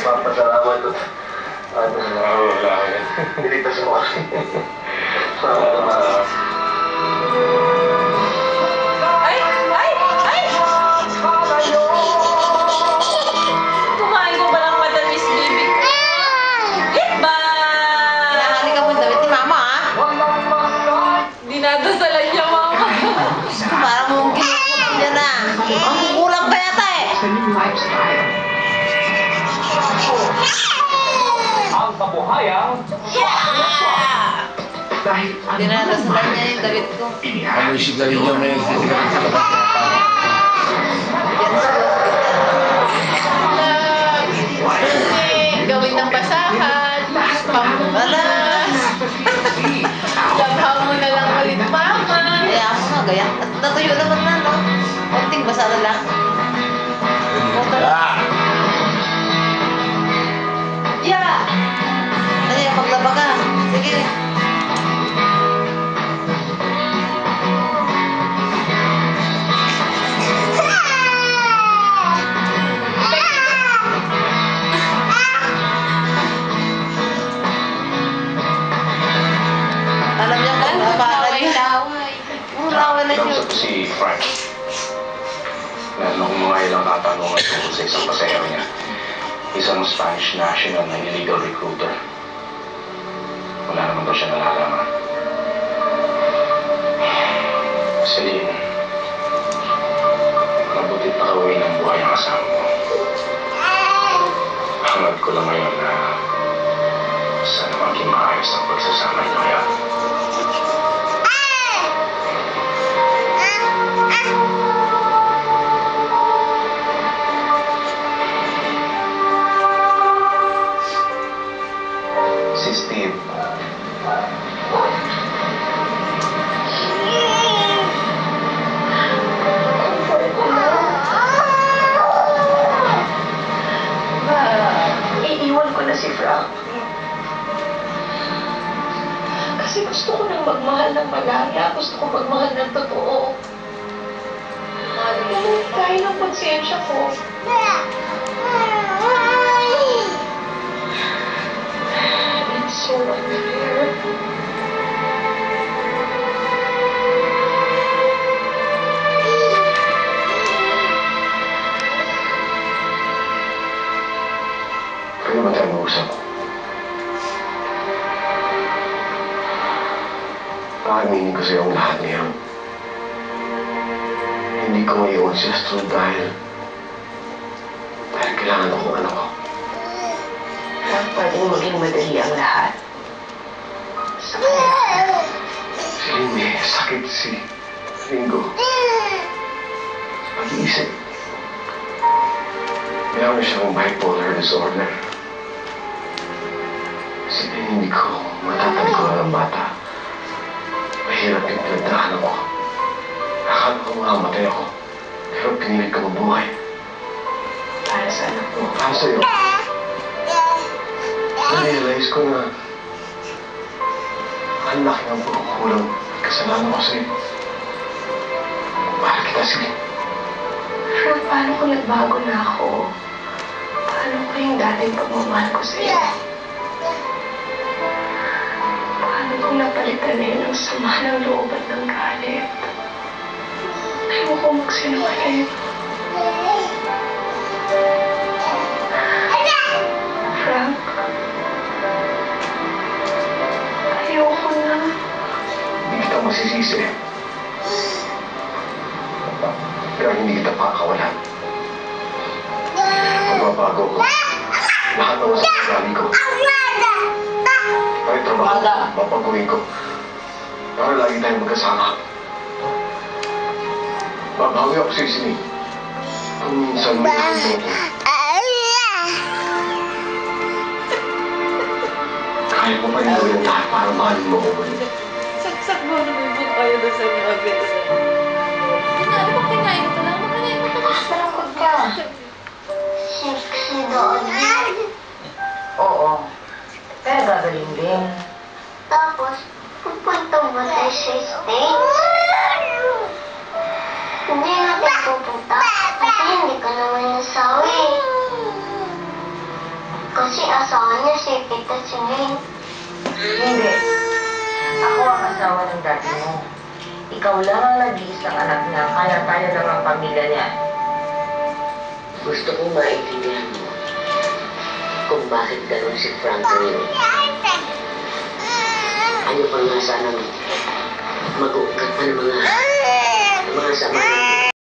Papasalamat ko. Ano na? Wala ko yan. Pilitas mo kasi. Ay! Ay! Ay! Kumain ko ba ng madamis, baby ko? Iba! Hinahali ka mo damit ni mama, ha? Dinadasalan niya, mama. Parang mong ginukulang niya na. Ang kukulang pa yata eh. Ang kabuhayang dahil Dinadasalan niya yung damit ko. Ano yung sigarilyo na yung sigarilyo sa labas niya? Gawin ng basahan. Pambalas. Labha mo na lang ulit, mama. Kaya ako nga, ganyan. At natuyo naman na, no? Konting basa na lang. Ah! Yeah! Ano yung paglaba ka? Sige. Alam niya kung napakan niya. Puro laway na yun. Kausap ko si Frank. Meron akong mga ilang katanungan tungkol sa isang pasahero niya. Isang Spanish national na illegal recruiter. Wala naman daw siya nalalaman. Celine, mabutit na kauwi ng buhay ang asawa mo. Hangad ko lang ngayon na sana maging maayos ang pagsasama niyo ngayon. Si Steve. Iiwan ko na si Frank. Kasi gusto ko nang magmahal ng malaya. Gusto ko magmahal ng totoo. Dahil ang konsensya ko. It's so unfair. Pwede ba tayo mag-usap? Pakiminin ko sa'yo ang lahat ngayon. Hindi ko maiwan si Astrid dahil kailangan akong anak ko. Huwag pwedeng maging madali ang lahat. Sa kanya. Celine, may sakit si Ringo. Pag-iisip. Meron siyang bipolar disorder. Celine, hindi ko matatagpuan ang bata. Mahirap yung pinagdaanan ko. Akala ko mamamatay ako. Pero pinilit ko mabuhay. Para sa anak mo. Para sa'yo. Na-realize ko na ang laki ng pagkukulang at kasalanan ko sa'yo. Mahal kita, Celine. Frank, paano kung nagbago na ako? Paano ko yung dating pagmamahal ko sa'yo? Paano kung napalitan na yun ang sama ng loob at ng galit? Ayoko magsinungaling. Frank, ayoko na. Hindi kita masisisi. Pero hindi kita pakakawalan. Magbabago ko. Lahat ng masasabi ko. Ay, trabaho. Mapagawin ko. Para lagi tayong magkasama. Babawi ako sa Celine. Kung minsan may nandito ko. Kaya ko pa rin gawin lahat para mahalin mo ko ulit. Saksak mo na may book kayo doon sa inyo. Ano ba kinain ko lang? Makanain mo ka na. Malungkot ka. Sexy doon. Oo. Pero gagaling din. Tapos, pupunta mo tayo sa States. Hindi natin pupunta kasi hindi ka naman nasawi. Kasi asawa niya si Tita Ching. Hindi. Ako ang asawa ng dati mo. Ikaw lang ang nag-iisang anak niya, kaya tayo lang ang pamilya niya. Gusto kong maintindihan mo kung bakit gano'n si Franklin. Ano pa nga sanang mag-uungkat pa ng mga sama